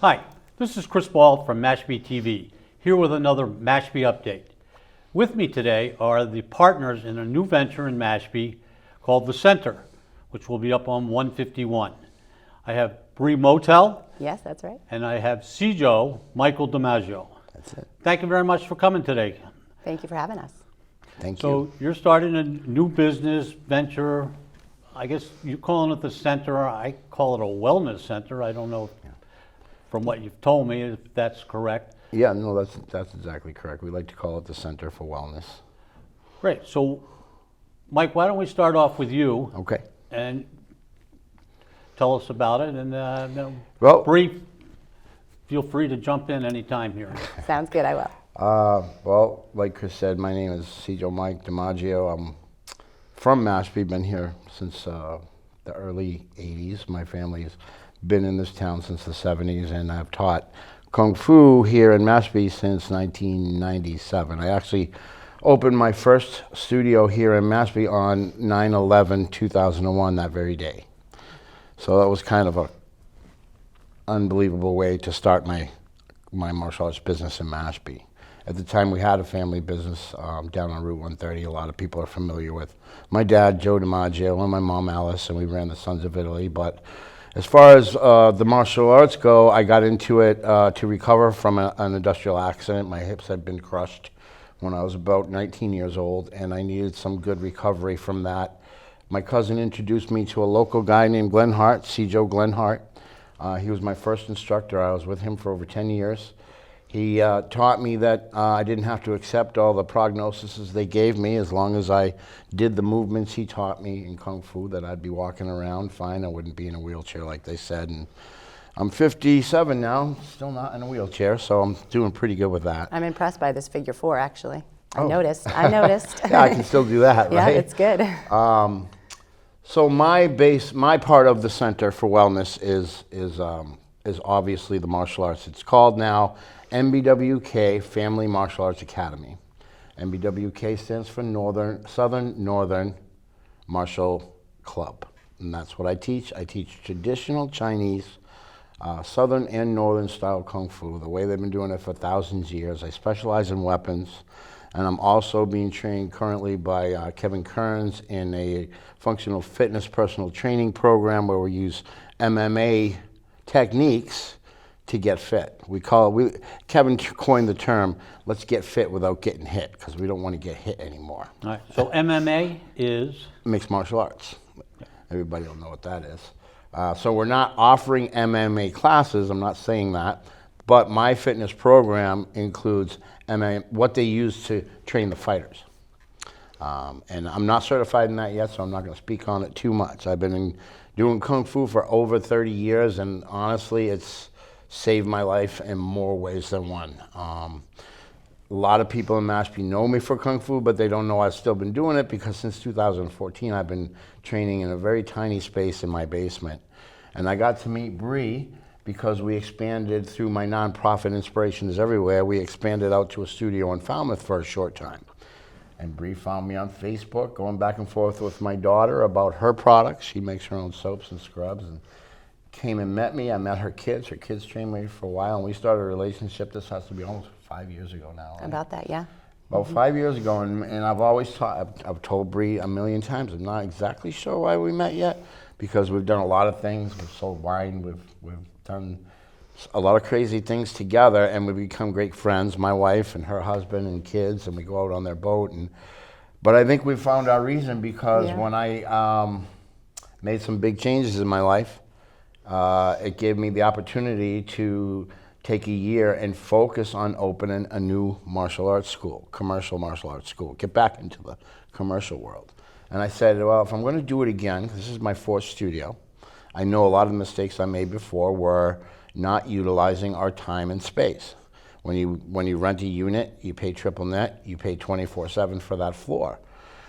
Hi, this is Chris Ball from Mashpee TV, here with another Mashpee update. With me today are the partners in a new venture in Mashpee called The Center, which will be up on 151. I have Bree Motel. Yes, that's right. And I have CJO, Michael DiMaggio. That's it. Thank you very much for coming today. Thank you for having us. Thank you. So you're starting a new business venture. I guess you're calling it The Center. I call it a wellness center. I don't know from what you've told me if that's correct. Yeah, no, that's exactly correct. We like to call it the Center for Wellness. Great. So, Mike, why don't we start off with you? Okay. And tell us about it. And Well, Bree, feel free to jump in anytime here. Sounds good, I will. well, like Chris said, my name is CJO Mike DiMaggio. I'm from Mashpee, been here since the early 80s. My family's been in this town since the 70s, and I've taught Kung Fu here in Mashpee since 1997. I actually opened my first studio here in Mashpee on 9/11/2001, that very day. So that was kind of a unbelievable way to start my martial arts business in Mashpee. At the time, we had a family business down on Route 130. A lot of people are familiar with my dad, Joe DiMaggio, and my mom, Alice, and we ran the Sons of Italy. But as far as the martial arts go, I got into it to recover from an industrial accident. My hips had been crushed when I was about 19 years old, and I needed some good recovery from that. My cousin introduced me to a local guy named Glenn Hart, CJO Glenn Hart. He was my first instructor. I was with him for over 10 years. He taught me that I didn't have to accept all the prognoses they gave me as long as I did the movements he taught me in Kung Fu, that I'd be walking around fine. I wouldn't be in a wheelchair like they said. And I'm 57 now, still not in a wheelchair, so I'm doing pretty good with that. I'm impressed by this figure 4, actually. I Oh. noticed. Yeah, I can still do that, Yeah, right? it's good. So my part of the Center for Wellness is obviously the martial arts. It's called now MBWK, Family Martial Arts Academy. MBWK stands for Southern Northern Martial Club, and that's what I teach. I teach traditional Chinese, Southern and Northern style Kung Fu, the way they've been doing it for thousands of years. I specialize in weapons, and I'm also being trained currently by Kevin Kearns in a functional fitness personal training program where we use MMA techniques to get fit. Kevin coined the term, let's get fit without getting hit, because we don't want to get hit anymore. All right. So MMA is? Mixed martial arts. Everybody will know what that is. So we're not offering MMA classes, I'm not saying that, but my fitness program includes MMA, what they use to train the fighters. And I'm not certified in that yet, so I'm not going to speak on it too much. I've been doing Kung Fu for over 30 years, and honestly, it's saved my life in more ways than one. A lot of people in Mashpee know me for Kung Fu, but they don't know I've still been doing it because since 2014, I've been training in a very tiny space in my basement. And I got to meet Bree because we expanded through my nonprofit Inspirations Everywhere. We expanded out to a studio in Falmouth for a short time. And Bree found me on Facebook, going back and forth with my daughter about her products. She makes her own soaps and scrubs, and came and met me. I met her kids. Her kids trained me for a while, and we started a relationship. This has to be almost 5 years ago now. Right? About that, yeah. About 5 years ago, and I've always taught, I've told Bree a million times, I'm not exactly sure why we met yet, because we've done a lot of things. We've sold wine, we've done a lot of crazy things together, and we've become great friends, my wife and her husband and kids, and we go out on their boat. But I think we found our reason because when I made some big changes in my life, it gave me the opportunity to take a year and focus on opening a new martial arts school, commercial martial arts school, get back into the commercial world. And I said, well, if I'm going to do it again, this is my 4th studio. I know a lot of the mistakes I made before were not utilizing our time and space. When you rent a unit, you pay triple net, you pay 24/7 for that floor.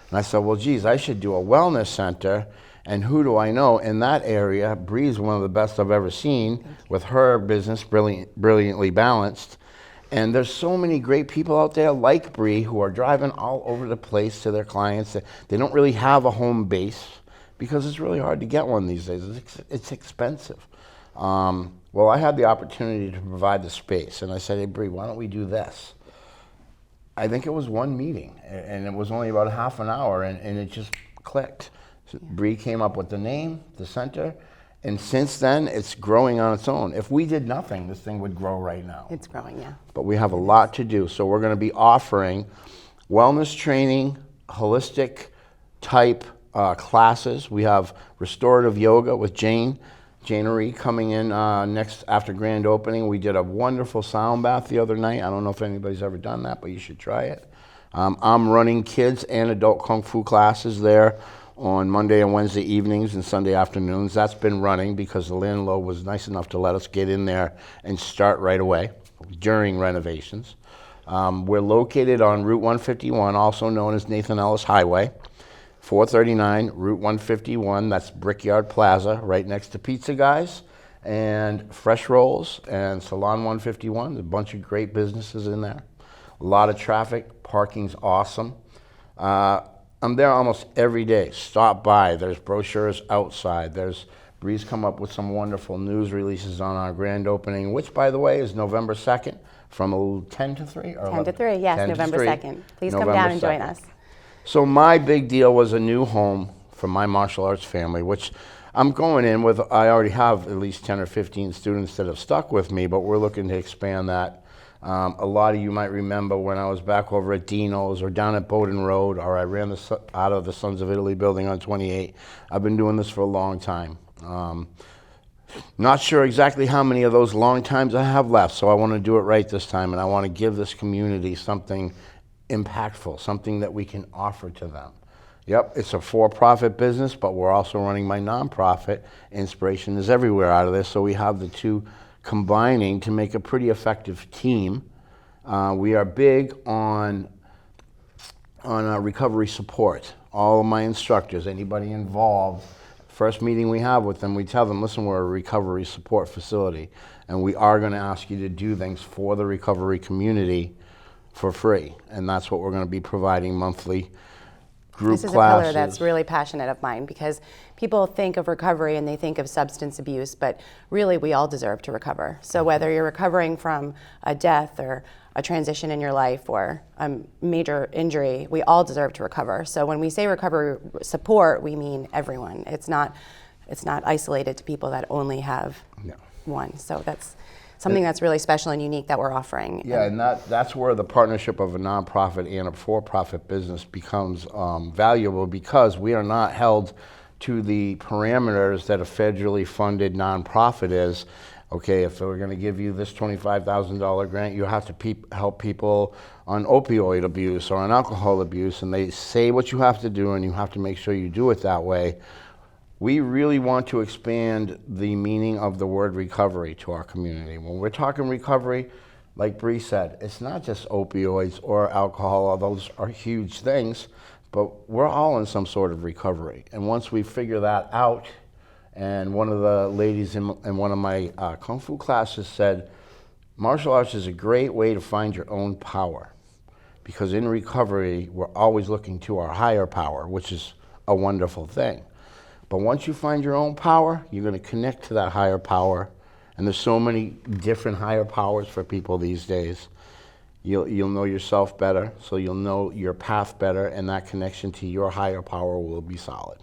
And I said, well, geez, I should do a wellness center. And who do I know in that area? Bree's one of the best I've ever seen with her business, brilliantly balanced. And there's so many great people out there like Bree who are driving all over the place to their clients. They don't really have a home base because it's really hard to get one these days. It's expensive. Well, I had the opportunity to provide the space, and I said, hey, Bree, why don't we do this? I think it was one meeting, and it was only about a half an hour, and it just clicked. So Bree came up with the name, the center, and since then, it's growing on its own. If we did nothing, this thing would grow right now. It's growing, yeah. But we have a lot to do, so we're going to be offering wellness training, holistic type classes. We have restorative yoga with Janery coming in next after grand opening. We did a wonderful sound bath the other night. I don't know if anybody's ever done that, but you should try it. I'm running kids and adult kung fu classes there on Monday and Wednesday evenings and Sunday afternoons. That's been running because the landlord was nice enough to let us get in there and start right away during renovations. We're located on Route 151, also known as Nathan Ellis Highway. 439 Route 151, that's Brickyard Plaza, right next to Pizza Guys and Fresh Rolls and Salon 151. There's a bunch of great businesses in there. A lot of traffic, parking's awesome. I'm there almost every day. Stop by, there's brochures outside. Bree's come up with some wonderful news releases on our grand opening, which by the way is November 2nd from 10 to 3? Or 10 to 3, yes, 10 to November 3. 2nd. Please come November down and join 2nd. us. So my big deal was a new home for my martial arts family, which I'm going in with. I already have at least 10 or 15 students that have stuck with me, but we're looking to expand that. A lot of you might remember when I was back over at Dino's or down at Bowden Road, or I ran out of the Sons of Italy building on 28. I've been doing this for a long time. Not sure exactly how many of those long times I have left, so I want to do it right this time, and I want to give this community something impactful, something that we can offer to them. Yep, it's a for-profit business, but we're also running my nonprofit. Inspiration is everywhere out of this, so we have the two combining to make a pretty effective team. We are big on recovery support. All of my instructors, anybody involved, first meeting we have with them, we tell them, listen, we're a recovery support facility, and we are going to ask you to do things for the recovery community for free, and that's what we're going to be providing monthly group classes. This is a pillar that's really passionate of mine because people think of recovery and they think of substance abuse, but really we all deserve to recover. So whether you're recovering from a death or a transition in your life or a major injury, we all deserve to recover. So when we say recovery support, we mean everyone. It's not isolated to people that only have one. So that's something that's really special and unique that we're offering. Yeah, and that's where the partnership of a nonprofit and a for-profit business becomes valuable, because we are not held to the parameters that a federally funded nonprofit is. Okay, if we're going to give you this $25,000 grant, you have to help people on opioid abuse or on alcohol abuse, and they say what you have to do, and you have to make sure you do it that way. We really want to expand the meaning of the word recovery to our community. When we're talking recovery, like Bree said, it's not just opioids or alcohol, although those are huge things, but we're all in some sort of recovery. And once we figure that out, and one of the ladies in one of my Kung Fu classes said, martial arts is a great way to find your own power. Because in recovery, we're always looking to our higher power, which is a wonderful thing. But once you find your own power, you're going to connect to that higher power. And there's so many different higher powers for people these days. You'll know yourself better, so you'll know your path better, and that connection to your higher power will be solid.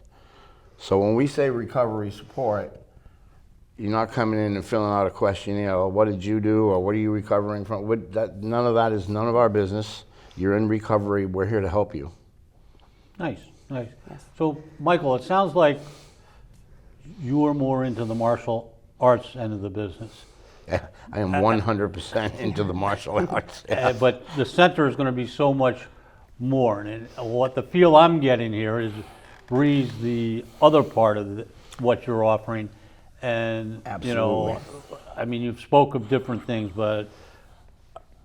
So when we say recovery support, you're not coming in and filling out a questionnaire, or what did you do, or what are you recovering from? None of that is none of our business. You're in recovery. We're here to help you. Nice, nice. Yes. So, Michael, it sounds like you are more into the martial arts end of the business. Yeah, I am 100% into the martial arts. Yeah. But the center is going to be so much more. And what the feel I'm getting here is Bree's the other part of what you're offering. And, Absolutely. you know, I mean, you've spoke of different things, but,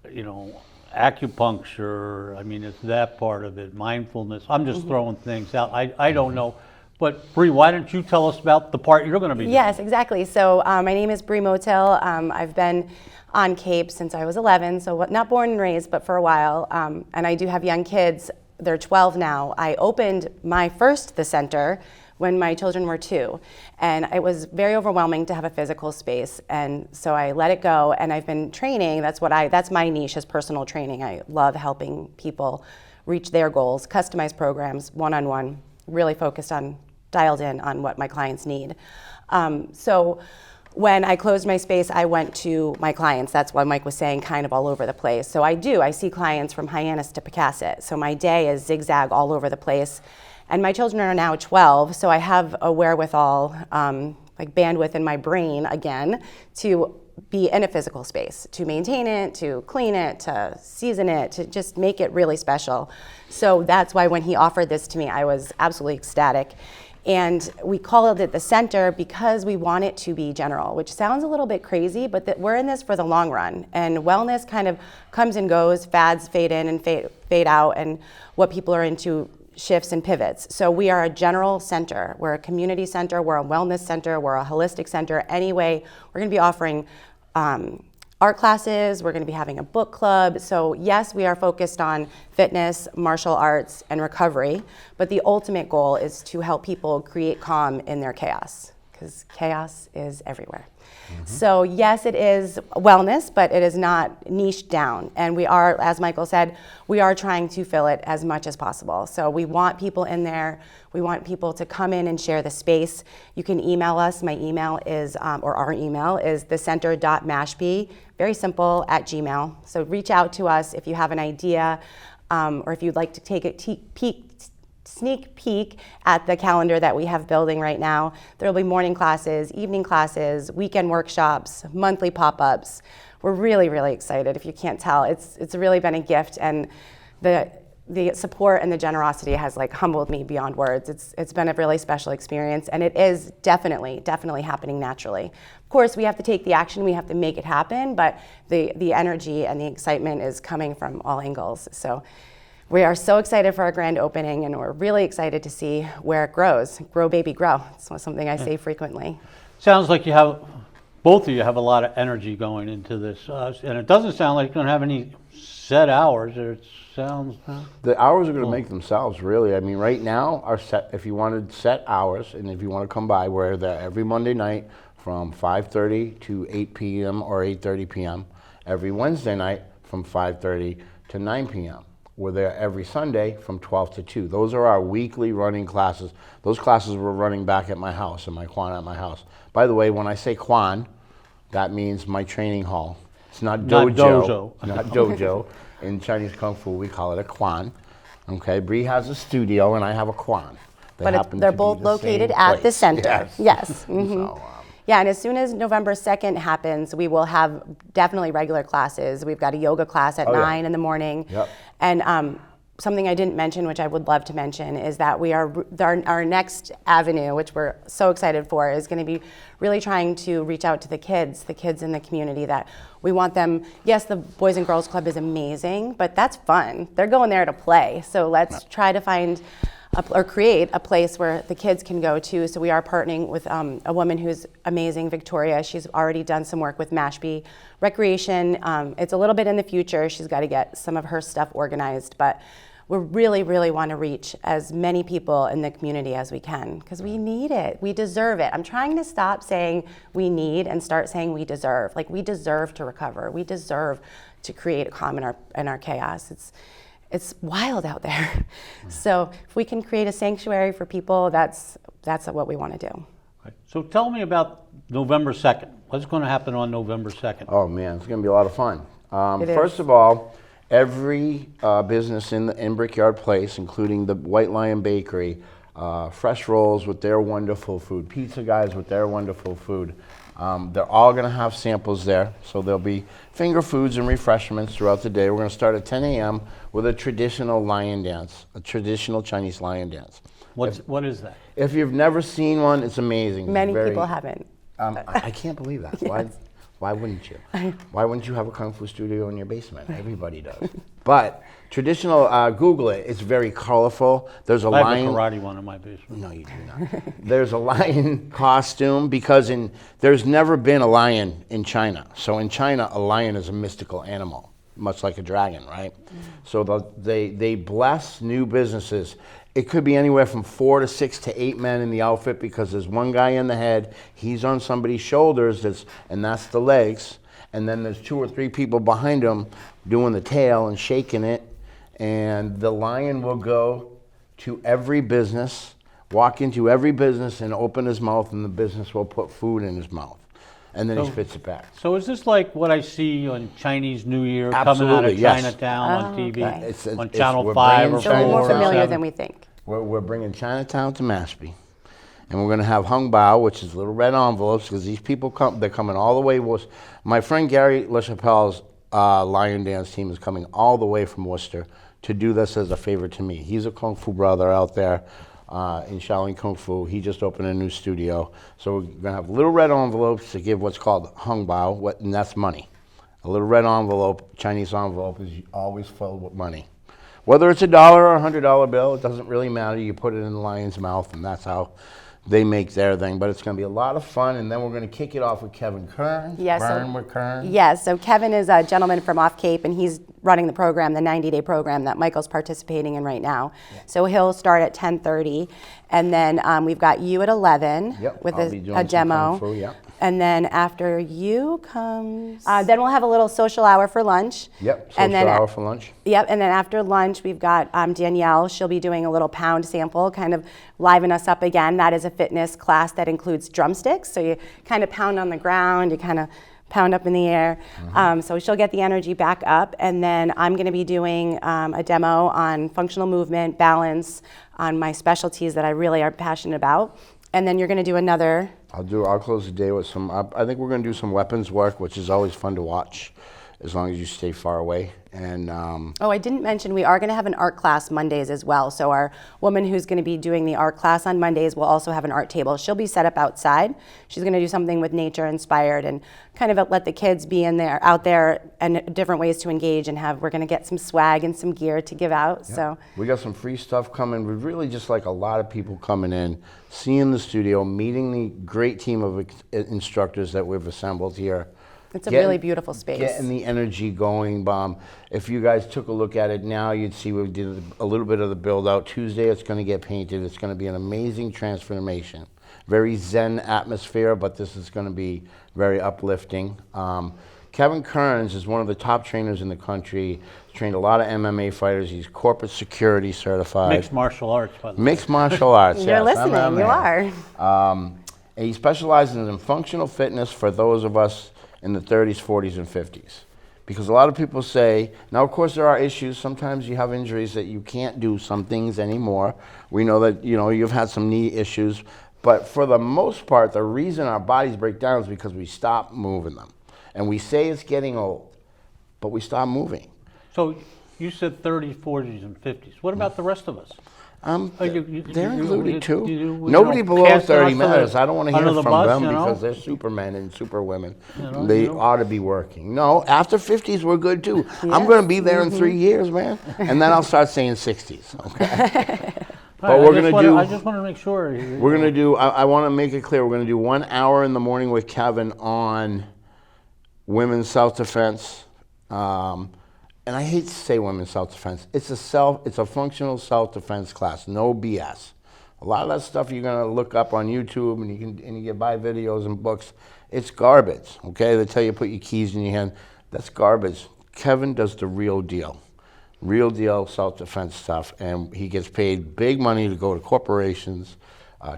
you know, acupuncture, I mean, it's that part of it, mindfulness. I'm just throwing things out. I don't know. But Bree, why don't you tell us about the part you're going to be doing? Yes, exactly. So my name is Bree Motil. I've been on Cape since I was 11, so not born and raised, but for a while. And I do have young kids. They're 12 now. I opened the center when my children were 2. And it was very overwhelming to have a physical space. And so I let it go, and I've been training. That's my niche, is personal training. I love helping people reach their goals, customized programs, one-on-one, really focused on, dialed in on what my clients need. So when I closed my space, I went to my clients. That's why Mike was saying kind of all over the place. So I see clients from Hyannis to Pecasset. So my day is zigzag all over the place. And my children are now 12, so I have a wherewithal, like bandwidth in my brain again, to be in a physical space, to maintain it, to clean it, to season it, to just make it really special. So that's why when he offered this to me, I was absolutely ecstatic. And we called it the center because we want it to be general, which sounds a little bit crazy, but we're in this for the long run. And wellness kind of comes and goes, fads fade in and fade out, and what people are into shifts and pivots. So we are a general center. We're a community center. We're a wellness center. We're a holistic center. Anyway, we're going to be offering art classes. We're going to be having a book club. So yes, we are focused on fitness, martial arts, and recovery. But the ultimate goal is to help people create calm in their chaos, because chaos is everywhere. So yes, it is wellness, but it is not niched down. And we are, as Michael said, we are trying to fill it as much as possible. So we want people in there. We want people to come in and share the space. You can email us. My email is, or our email is thecenter.mashpee, very simple, @gmail. So reach out to us if you have an idea, or if you'd like to take a sneak peek at the calendar that we have building right now. There will be morning classes, evening classes, weekend workshops, monthly pop-ups. We're really, really excited. If you can't tell, it's really been a gift, and the support and the generosity has like humbled me beyond words. It's been a really special experience, and it is definitely happening naturally. Of course, we have to take the action, we have to make it happen, but the energy and the excitement is coming from all angles. So we are so excited for our grand opening, and we're really excited to see where it grows. Grow, baby, grow. It's something I say frequently. Sounds like both of you have a lot of energy going into this. And it doesn't sound like you're going to have any set hours. It sounds... The hours are going to make themselves, really. I mean, right now, if you wanted set hours, and if you want to come by, we're there every Monday night from 5:30 to 8 p.m. or 8:30 p.m. Every Wednesday night from 5:30 to 9 p.m. We're there every Sunday from 12 to 2. Those are our weekly running classes. Those classes we're running back at my house, in my Kwan at my house. By the way, when I say Kwan, that means my training hall. It's not dojo. Not dojo. In Chinese Kung Fu, we call it a Kwan. Okay, Bree has a studio and I have a Kwan. They're both located at the center. Yes. So, yeah, and as soon as November 2nd happens, we will have definitely regular classes. We've got a yoga class at 9 in the morning. Yep. And something I didn't mention, which I would love to mention, is that our next avenue, which we're so excited for, is going to be really trying to reach out to the kids in the community, that we want them. Yes, the Boys and Girls Club is amazing, but that's fun. They're going there to play. So let's try to find or create a place where the kids can go to. So we are partnering with a woman who's amazing, Victoria. She's already done some work with Mashpee Recreation. It's a little bit in the future. She's got to get some of her stuff organized, but we really, really want to reach as many people in the community as we can, because we need it. We deserve it. I'm trying to stop saying we need and start saying we deserve. Like, we deserve to recover. We deserve to create a calm in our chaos. It's wild out there. So if we can create a sanctuary for people, that's what we want to do. So tell me about November 2nd. What's going to happen on November 2nd? Oh man, it's going to be a lot of fun. It is. First of all, every business in Brickyard Place, including the White Lion Bakery, Fresh Rolls with their wonderful food, Pizza Guys with their wonderful food, they're all going to have samples there. So there'll be finger foods and refreshments throughout the day. We're going to start at 10 a.m. with a traditional lion dance, a traditional Chinese lion dance. What is that? If you've never seen one, it's amazing. Many people haven't. I can't believe that. Yes. Why wouldn't you? Why wouldn't you have a Kung Fu studio in your basement? Everybody does. But traditional, Google it. It's very colorful. There's a lion. I have a karate one in my basement. No, you do not. There's a lion costume because there's never been a lion in China. So in China, a lion is a mystical animal, much like a dragon, right? So they bless new businesses it could be anywhere from 4 to 6 to 8 men in the outfit because there's one guy in the head, he's on somebody's shoulders, and that's the legs. And then there's 2 or 3 people behind him doing the tail and shaking it. And the lion will go to every business, walk into every business and open his mouth, and the business will put food in his mouth. And then he spits it back. So is this like what I see on Chinese New Year coming out Absolutely, of yes. Chinatown on TV? okay. On We're Channel 5 or bringing 4 So more or familiar 7? than we think. We're bringing Chinatown to Mashpee. And we're going to have Hung Bao, which is little red envelopes, because these people they're coming all the way. My friend Gary LaChapelle's Lion Dance team is coming all the way from Worcester to do this as a favor to me. He's a Kung Fu brother out there in Shaolin Kung Fu. He just opened a new studio. So we're going to have little red envelopes to give what's called Hung Bao, and that's money. A little red envelope, Chinese envelope, is always filled with money. Whether it's $1 or a $100 bill, it doesn't really matter. You put it in the lion's mouth, and that's how they make their thing. But it's going to be a lot of fun, and then we're going to kick it off with Kevin Kern. Yes, Burn with Kern. Yes, so Kevin is a gentleman from off Cape, and he's running the program, the 90-day program that Michael's participating in right now. Yeah. So he'll start at 10:30, and then we've got you at 11 with I'll be doing a some demo. Kung Fu, yep. And then after you comes, then we'll have a little social hour for lunch. Yep, and social then, hour for lunch. Yep, and then after lunch, we've got Danielle. She'll be doing a little pound sample, kind of liven us up again. That is a fitness class that includes drumsticks. So you kind of pound on the ground, you kind of pound up in the air. So she'll get the energy back up. And then I'm going to be doing a demo on functional movement, balance, on my specialties that I really are passionate about. And then you're going to do another. I'll close the day with some. I think we're going to do some weapons work, which is always fun to watch, as long as you stay far away. And oh, I didn't mention we are going to have an art class Mondays as well. So our woman who's going to be doing the art class on Mondays will also have an art table. She'll be set up outside. She's going to do something with nature inspired and kind of let the kids be out there, and different ways to engage and have. We're going to get some swag and some gear to give out. yeah. So we got some free stuff coming. We'd really just like a lot of people coming in, seeing the studio, meeting the great team of instructors that we've assembled here. it's a really beautiful space. Getting the energy going. If you guys took a look at it now, you'd see we did a little bit of the build out. Tuesday it's going to get painted. It's going to be an amazing transformation. Very zen atmosphere, but this is going to be very uplifting. Kevin Kearns is one of the top trainers in the country. He's trained a lot of MMA fighters. He's corporate security certified. Mixed martial arts, by the way. Mixed martial arts, You're yes, listening. MMA. You are. And he specializes in functional fitness for those of us in the 30s, 40s, and 50s. Because a lot of people say, now of course there are issues, sometimes you have injuries that you can't do some things anymore. We know that you've had some knee issues, but for the most part, the reason our bodies break down is because we stop moving them. And we say it's getting old, but we stop moving. So you said 30s, 40s, and 50s. What about the rest of us? They're included too. You Nobody know, below cast 30 us under matters. I don't want to hear under the from bus, them you know? because they're supermen and superwomen. know, They you know. ought to be working. No, after 50s we're good too. I'm going to be there in 3 years, man. And then I'll start saying 60s, okay? But All right, we're going to do... I just want to make sure. We're going to do... I want to make it clear. We're going to do 1 hour in the morning with Kevin on women's self-defense. And I hate to say women's self-defense. It's a functional self-defense class, no BS. A lot of that stuff you're gonna look up on YouTube and you can buy videos and books. It's garbage, okay? They tell you put your keys in your hand. That's garbage. Kevin does the real deal self-defense stuff, and he gets paid big money to go to corporations.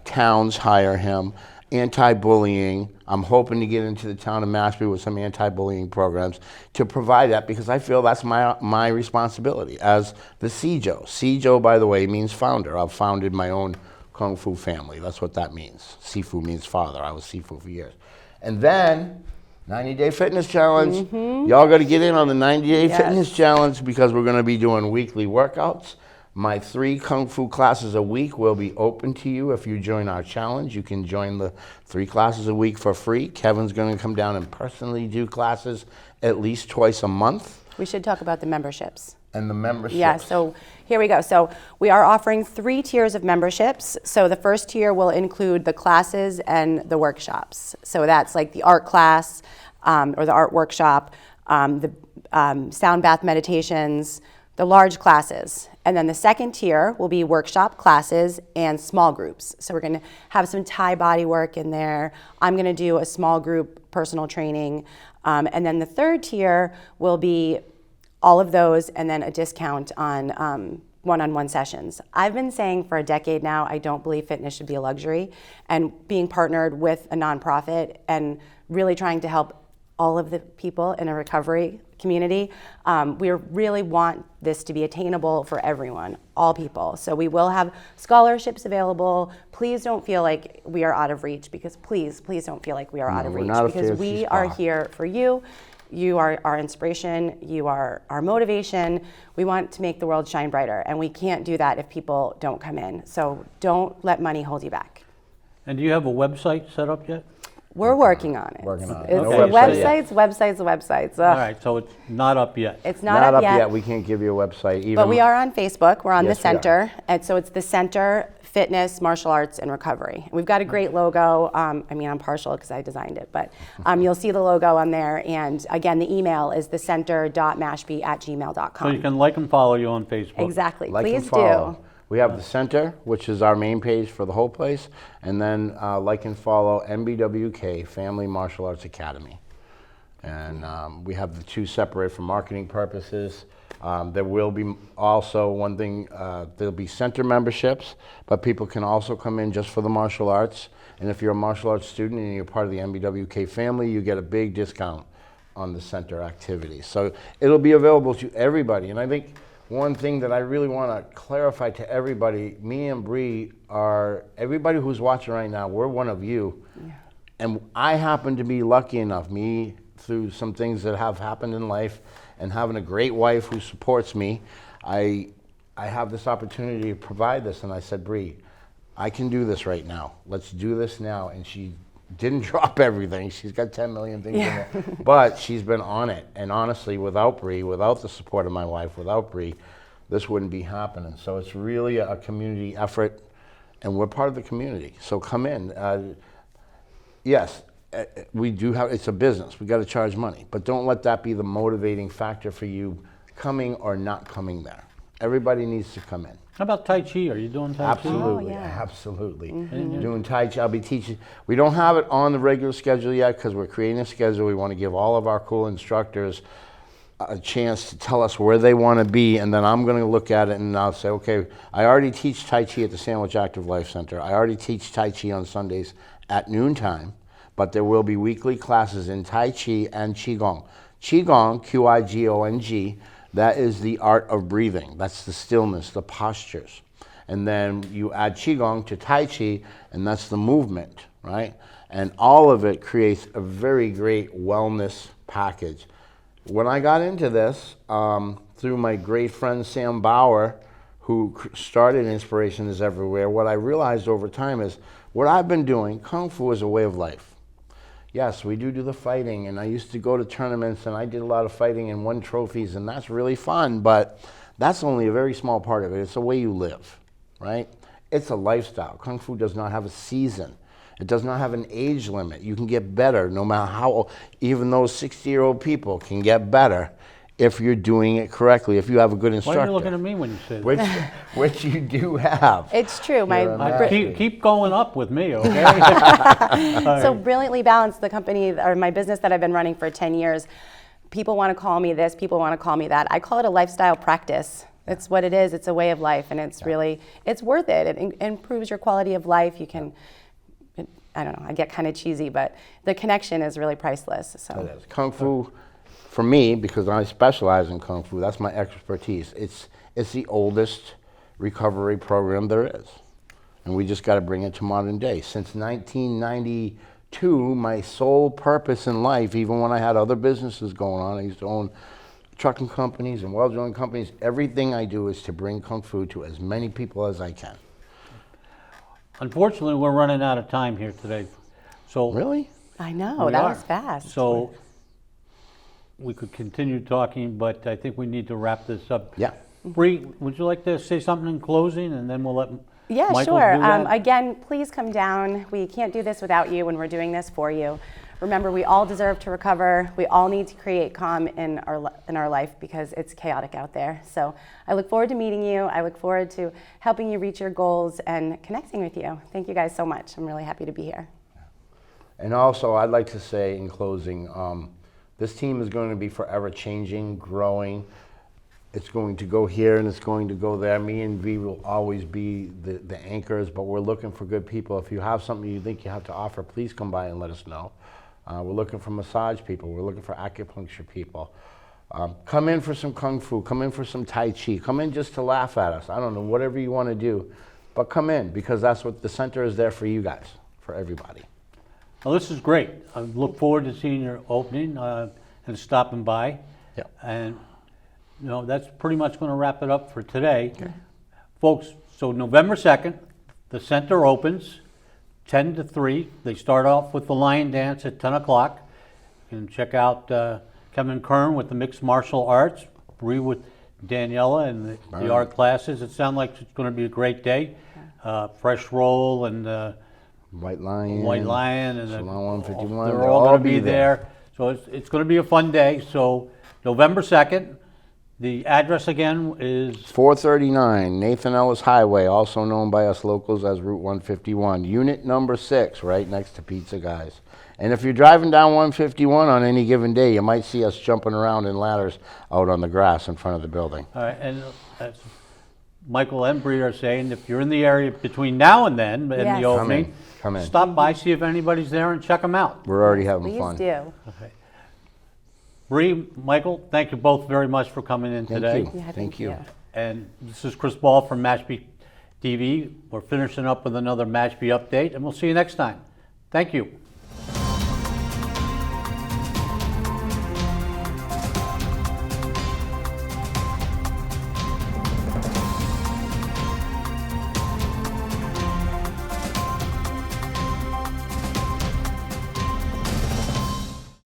Towns hire him. Anti-bullying. I'm hoping to get into the town of Mashpee with some anti-bullying programs to provide that, because I feel that's my responsibility as the Sijo. Sijo, by the way, means founder. I've founded my own Kung Fu family. That's what that means. Sifu means father. I was Sifu for years. And then 90-day fitness challenge. Y'all got to get in on the 90-day fitness challenge, because we're going to be doing weekly workouts. My 3 Kung Fu classes a week will be open to you if you join our challenge. You can join the 3 classes a week for free. Kevin's going to come down and personally do classes at least twice a month. We should talk about the memberships. And the memberships. Yeah, so here we go. So we are offering 3 tiers of memberships. So the first tier will include the classes and the workshops. So that's like the art class or the art workshop, the sound bath meditations, the large classes. And then the second tier will be workshop classes and small groups. So we're gonna have some Thai body work in there. I'm gonna do a small group personal training. And then the third tier will be all of those and then a discount on one-on-one sessions. I've been saying for a decade now, I don't believe fitness should be a luxury. And being partnered with a nonprofit and really trying to help all of the people in a recovery community, we really want this to be attainable for everyone, all people. So we will have scholarships available. Please don't feel like we are out of reach, because please don't feel like we are out of we're reach, not a because fancy we spot. are here for you. You are our inspiration, you are our motivation. We want to make the world shine brighter, and we can't do that if people don't come in. So don't let money hold you back. And do you have a website set up yet? We're working on it. Working on it. It's No websites. All right, so it's not up yet. It's not up yet. We can't give you a website. Even But we are on Facebook. We're on Yes, the we are. center. And so it's the Center Fitness, Martial Arts, and Recovery. We've got a great logo. I'm partial because I designed it, but you'll see the logo on there. And again, the email is thecenter.mashpee@gmail.com. So you can like and follow you on Facebook. Exactly. Like and Please follow. do. We have the center, which is our main page for the whole place, and then like and follow MBWK, Family Martial Arts Academy. And we have the two separate for marketing purposes. There will be also one thing, there'll be center memberships, but people can also come in just for the martial arts. And if you're a martial arts student and you're part of the MBWK family, you get a big discount on the center activities. So it'll be available to everybody. And I think one thing that I really want to clarify to everybody, me and Bree are, everybody who's watching right now, we're one of you. Yeah. And I happen to be lucky enough, me, through some things that have happened in life and having a great wife who supports me, I have this opportunity to provide this. And I said, Bree, I can do this right now. Let's do this now. And she didn't drop everything. She's got 10 million things in there. But she's been on it. And honestly, without Bree, without the support of my wife, without Bree, this wouldn't be happening. So it's really a community effort, and we're part of the community. So come in. Yes, we do have, it's a business. We got to charge money. But don't let that be the motivating factor for you coming or not coming there. Everybody needs to come in. How about Tai Chi? Are you doing Tai Chi? Absolutely, Oh, yeah. absolutely. Mm-hmm. Doing Tai Chi, I'll be teaching. We don't have it on the regular schedule yet because we're creating a schedule. We want to give all of our cool instructors a chance to tell us where they want to be, and then I'm going to look at it and I'll say, okay, I already teach Tai Chi at the Sandwich Active Life Center. I already teach Tai Chi on Sundays at noontime, but there will be weekly classes in Tai Chi and Qigong. Qigong, Qigong, that is the art of breathing. That's the stillness, the postures. And then you add Qigong to Tai Chi, and that's the movement, right? And all of it creates a very great wellness package. When I got into this, through my great friend Sam Bauer, who started Inspiration is Everywhere, what I realized over time is what I've been doing, Kung Fu is a way of life. Yes, we do the fighting, and I used to go to tournaments, and I did a lot of fighting and won trophies, and that's really fun, but that's only a very small part of it. It's the way you live, right? It's a lifestyle. Kung Fu does not have a season. It does not have an age limit. You can get better no matter how old. Even those 60-year-old people can get better if you're doing it correctly, if you have a good instructor. Why are you looking at me when you say that? Which you do have. It's true. Keep going up with me, okay? So Brilliantly Balanced, the company or my business that I've been running for 10 years, people want to call me this, people want to call me that. I call it a lifestyle practice. It's what it is. It's a way of life, and it's really, it's worth it. It improves your quality of life. You can, I don't know, I get kind of cheesy, but the connection is really priceless. So. It is. Kung Fu, for me, because I specialize in Kung Fu, that's my expertise. It's the oldest recovery program there is. And we just got to bring it to modern day. Since 1992, my sole purpose in life, even when I had other businesses going on, I used to own trucking companies and well-drilling companies, everything I do is to bring Kung Fu to as many people as I can. Unfortunately, we're running out of time here today. So Really? I know, We that are. was fast. So we could continue talking, but I think we need to wrap this up. Yeah. Bree, would you like to say something in closing, and then we'll let Yeah, Michael sure. do that? Again, please come down. We can't do this without you, and we're doing this for you. remember, we all deserve to recover. We all need to create calm in our life because it's chaotic out there. So I look forward to meeting you. I look forward to helping you reach your goals and connecting with you. Thank you guys so much. I'm really happy to be here. And also, I'd like to say in closing, this team is going to be forever changing, growing. It's going to go here and it's going to go there. Me and V will always be the anchors, but we're looking for good people. If you have something you think you have to offer, please come by and let us know. We're looking for massage people. We're looking for acupuncture people. Come in for some Kung Fu. Come in for some Tai Chi. Come in just to laugh at us. I don't know, whatever you want to do. But come in, because that's what the center is there for you guys, for everybody. Well, this is great. I look forward to seeing your opening and stopping by. Yeah. And, that's pretty much going to wrap it up for today. Okay. Folks, so November 2nd, the center opens 10 to 3. They start off with the lion dance at 10 o'clock. You can check out Kevin Kern with the mixed martial arts, Bree with Daniela and the art classes. It sounds like it's going to be a great day. Fresh Roll and White Lion, and Salon 151. They're all going to be there. So it's going to be a fun day. So November 2nd, the address again is 439 Nathan Ellis Highway, also known by us locals as Route 151, unit number 6, right next to Pizza Guys. And if you're driving down 151 on any given day, you might see us jumping around in ladders out on the grass in front of the building. All right, and as Michael and Bree are saying, if you're in the area between now and then, in Yes. the opening, Come in. stop by, see if anybody's there, and check them out. We're already having Please fun. do. Okay. Bree, Michael, thank you both very much for coming in today. Thank you. Yeah, Thank you. And this is Chris Ball from Mashpee TV. We're finishing up with another Mashpee update, and we'll see you next time. Thank you.